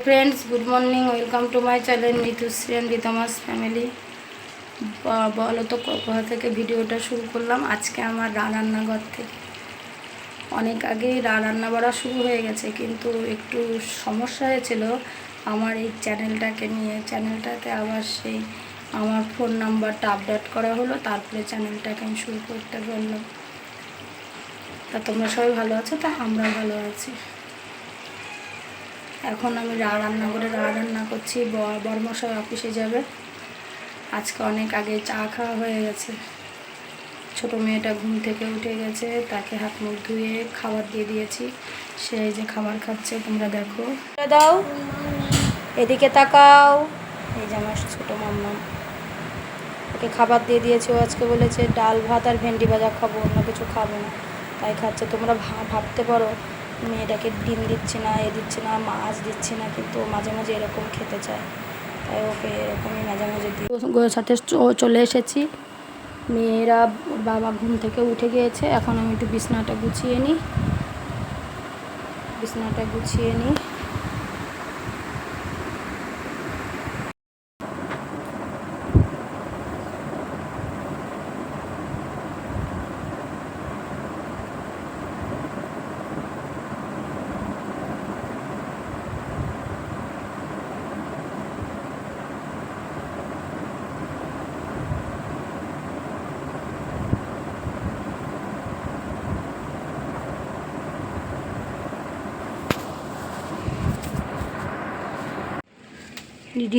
Friends, good morning. Welcome to my channel Neetushree and Ritmas family. বলো তো কোথা থেকে ভিডিওটা শুরু করলাম। আজকে আমার রান্নাঘর থেকে অনেক আগেই রান্না বাড়া শুরু হয়ে গেছে, কিন্তু একটু সমস্যা হয়েছিল আমার এই চ্যানেলটাকে নিয়ে। চ্যানেলটাতে আবার সেই আমার ফোন নাম্বারটা আপডেট করা হলো, তারপরে চ্যানেলটাকে আমি শুরু করতে বললাম। তা তোমরা সবাই ভালো আছো? তা আমরা ভালো আছি। এখন আমি রান্নাঘরে রান্না করছি। বড়মশাই অফিসে যাবে। আজকে অনেক আগে চা খাওয়া হয়ে গেছে। ছোট মেয়েটা ঘুম থেকে উঠে গেছে, তাকে হাত মুখ ধুয়ে খাবার দিয়ে দিয়েছি। সে যে খাবার খাচ্ছে, তোমরা দেখো। দাও, এদিকে তাকাও। এই যে আমার ছোটো মাম্মা, ওকে খাবার দিয়ে দিয়েছি। ও আজকে বলেছে ডাল ভাত আর ভেন্ডি ভাজা খাবো, অন্য কিছু খাবো না, তাই খাচ্ছে। তোমরা ভাবতে পারো মেয়েটাকে ডিম দিচ্ছি না, দিচ্ছি না, মাছ দিচ্ছি না, কিন্তু মাঝে মাঝে এরকম খেতে চায়, তাই ওকে এরকমই মাঝে মাঝে দিই। ওর সাথে চলে এসেছি। মেয়েরা, ওর বাবা ঘুম থেকে উঠে গিয়েছে। এখন আমি একটু বিছানাটা গুছিয়ে নিই।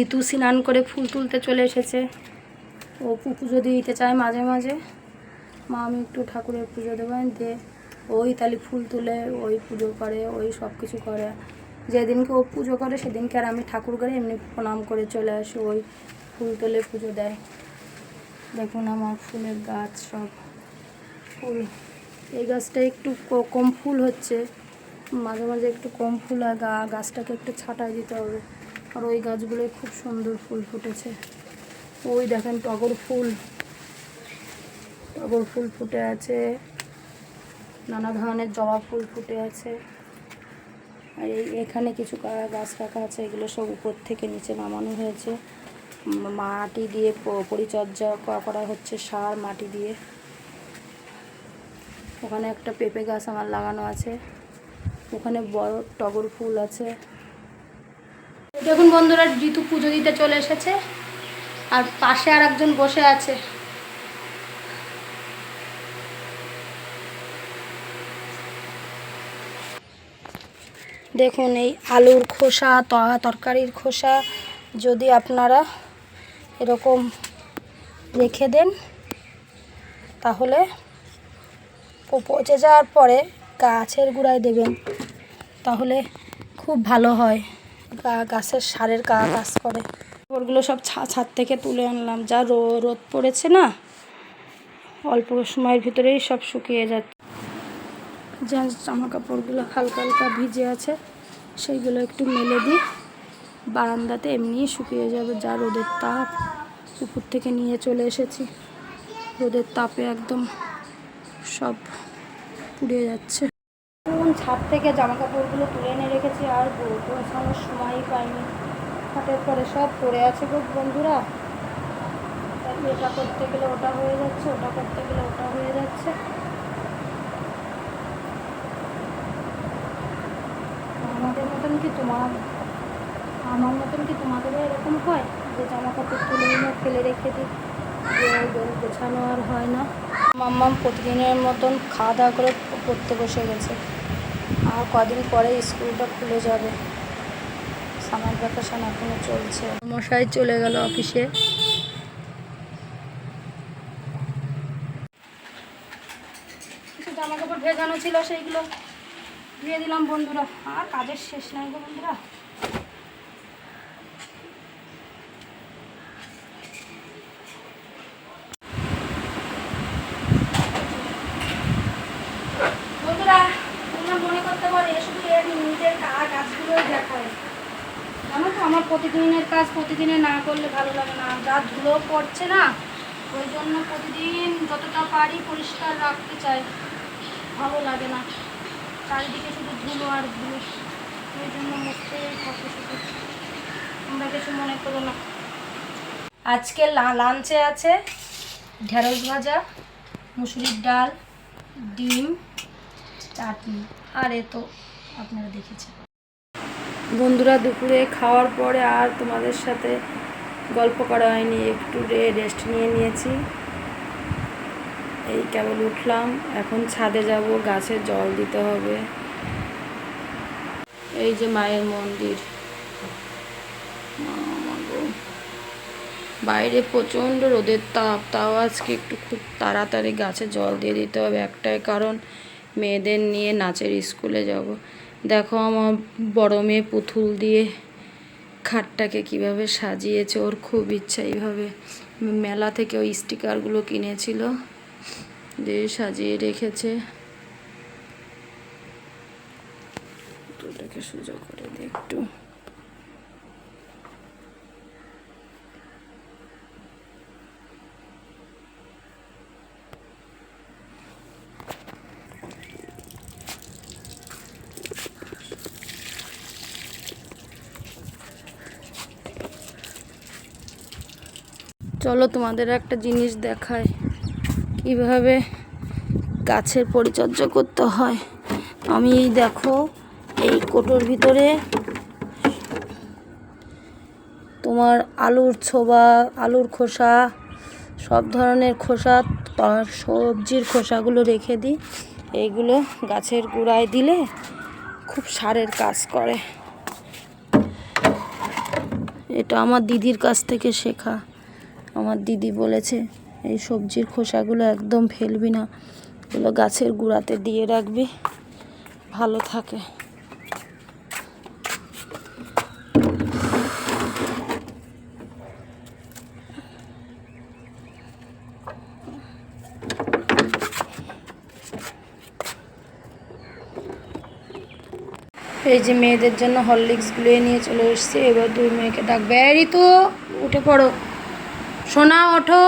ঋতু স্নান করে ফুল তুলতে চলে এসেছে। ও পুজো দিতে চায় মাঝে মাঝে। মা, আমি একটু ঠাকুরের পুজো দেবেন দিয়ে ওই তালি ফুল তুলে ওই পুজো করে, ওই সব কিছু করে। যেদিনকে ও পুজো করে সেদিনকে আর আমি ঠাকুর করে এমনি প্রণাম করে চলে আসি। ওই ফুল তুলে পুজো দেয়। দেখুন আমার ফুলের গাছ, সব ফুল। এই গাছটা একটু কম ফুল হচ্ছে, মাঝে মাঝে একটু কম ফুল, আর গাছটাকে একটু ছাঁটাই দিতে হবে। আর ওই গাছগুলোয় খুব সুন্দর ফুল ফুটেছে। ওই দেখেন টগর ফুল ফুটে আছে, নানা ধরনের জবা ফুল ফুটে আছে। আর এখানে কিছু গাছ রাখা আছে, এগুলো সব উপর থেকে নিচে নামানো হয়েছে। মাটি দিয়ে পরিচর্যা করা হচ্ছে, সার মাটি দিয়ে। ওখানে একটা পেঁপে গাছ আমার লাগানো আছে, ওখানে বড় টগর ফুল আছে। দেখুন বন্ধুরা, ঋতু পুজো দিতে চলে এসেছে, আর পাশে আর একজন বসে আছে। দেখুন এই আলুর খোসা, তরকারির খোসা যদি আপনারা এরকম রেখে দেন, তাহলে পচে যাওয়ার পরে গাছের গোড়ায় দেবেন, তাহলে খুব ভালো হয়। গাছের সারের কাজ করে। ওগুলো সব ছাদ থেকে তুলে আনলাম। যা রোদ পড়েছে না, অল্প সময়ের ভিতরেই সব শুকিয়ে যাচ্ছে। যা জামা কাপড়গুলো হালকা হালকা ভিজে আছে, সেইগুলো একটু মেলে দিই। বারান্দাতে এমনিই শুকিয়ে যাবে। যা রোদের তাপ, উপর থেকে নিয়ে চলে এসেছি। রোদের তাপে একদম সব পুড়ে যাচ্ছে। ছাদ থেকে জামা কাপড়গুলো তুলে এনে রেখেছি, আর গোছানোর সময়ই পাইনি। হাটের পরে সব পড়ে আছে গো বন্ধুরা। এটা করতে গেলে ওটা হয়ে যাচ্ছে, ওটা করতে গেলে ওটা হয়ে যাচ্ছে। আমার মতন কি তোমাদেরও এরকম হয় যে জামা কাপড় তুলে এনে ফেলে রেখে দিই, গোছানো আর হয় না? মাম্মাম প্রতিদিনের মতন খাওয়া দাওয়া করে পড়তে বসে গেছে। আর কদিন পরে স্কুলটা খুলে যাবে। সামার ভ্যাকেশন এখনো চলছে। মশাই চলে গেল অফিসে। কিছু জামা কাপড় ভেজানো ছিল, সেইগুলো দিয়ে দিলাম বন্ধুরা। আর কাজের শেষ নাই গো বন্ধুরা। মনে করতে পারে শুধু এর নিজের কাজগুলোই দেখায়। জানো তো, আমার প্রতিদিনের কাজ প্রতিদিনে না করলে ভালো লাগে না। যা ধুলো পড়ছে না, ওই জন্য প্রতিদিন যতটা পারি পরিষ্কার রাখতে চাই, ভালো লাগে না। চারিদিকে শুধু ধুলো আর ধুলো, ওই জন্য মুছতে থাকে শুধু। কিছু মনে করো না। আজকে লাঞ্চে আছে ঢেঁড়স ভাজা, মুসুরির ডাল, ডিম, চাটনি, আর এ তো আপনারা দেখেছেন। বন্ধুরা, দুপুরে খাওয়ার পরে আর তোমাদের সাথে গল্প করা হয়নি, একটু রেস্ট নিয়েছি। এই কেবল উঠলাম, এখন ছাদে যাব, গাছে জল দিতে হবে। এই যে মায়ের মন্দির, বাইরে প্রচণ্ড রোদের তাপ, তাও আজকে একটু খুব তাড়াতাড়ি গাছে জল দিয়ে দিতে হবে, একটাই কারণ মেয়েদের নিয়ে নাচের স্কুলে যাব। দেখো আমার বড় মেয়ে পুতুল দিয়ে খাটটাকে কিভাবে সাজিয়েছে, ওর খুব ইচ্ছা এইভাবে। মেলা থেকে ওই স্টিকারগুলো কিনেছিল, দিয়ে সাজিয়ে রেখেছে। ওটাকে সুযোগ করে দিই একটু। চলো তোমাদের একটা জিনিস দেখায়, কিভাবে গাছের পরিচর্যা করতে হয়। আমি দেখো এই কোটোর ভিতরে তোমার আলুর ছোবা, আলুর খোসা, সব ধরনের খোসা, সবজির খোসাগুলো রেখে দিই। এইগুলো গাছের গোড়ায় দিলে খুব সারের কাজ করে। এটা আমার দিদির কাছ থেকে শেখা। আমার দিদি বলেছে এই সবজির খোসাগুলো একদম ফেলবি না, এগুলো গাছের গোড়াতে দিয়ে রাখবি, ভালো থাকে। এই যে মেয়েদের জন্য হরলিক্স গুলিয়ে নিয়ে চলে এসেছি, এবার দুই মেয়েকে ডাকবে। এই তো উঠে পড়ো, সোনা ওঠো।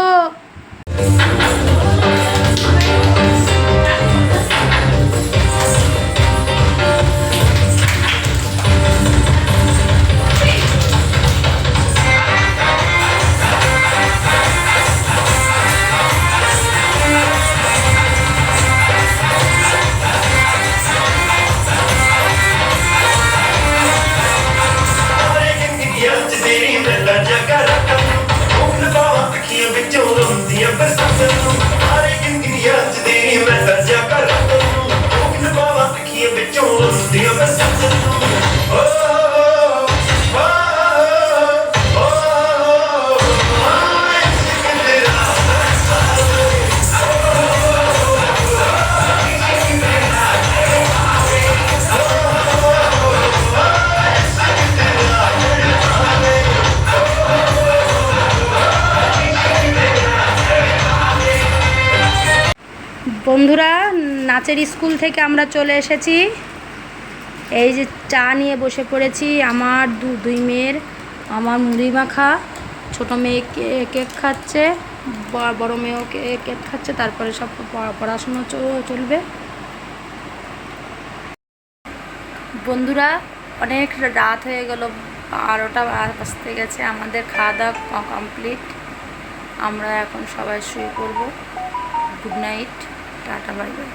বন্ধুরা, নাচের স্কুল থেকে আমরা চলে এসেছি। এই যে চা নিয়ে বসে পড়েছি। আমার দুই মেয়ের, আমার মুড়ি মাখা, ছোটো মেয়ে কেক খাচ্ছে, বড় মেয়েও কেক খাচ্ছে, তারপরে সব পড়াশুনো চলবে। বন্ধুরা, অনেক রাত হয়ে গেল, 12টা বাজতে গেছে। আমাদের খাওয়া দাওয়া কমপ্লিট, আমরা এখন সবাই শুয়ে পড়বো। Good night, tata, bye bye.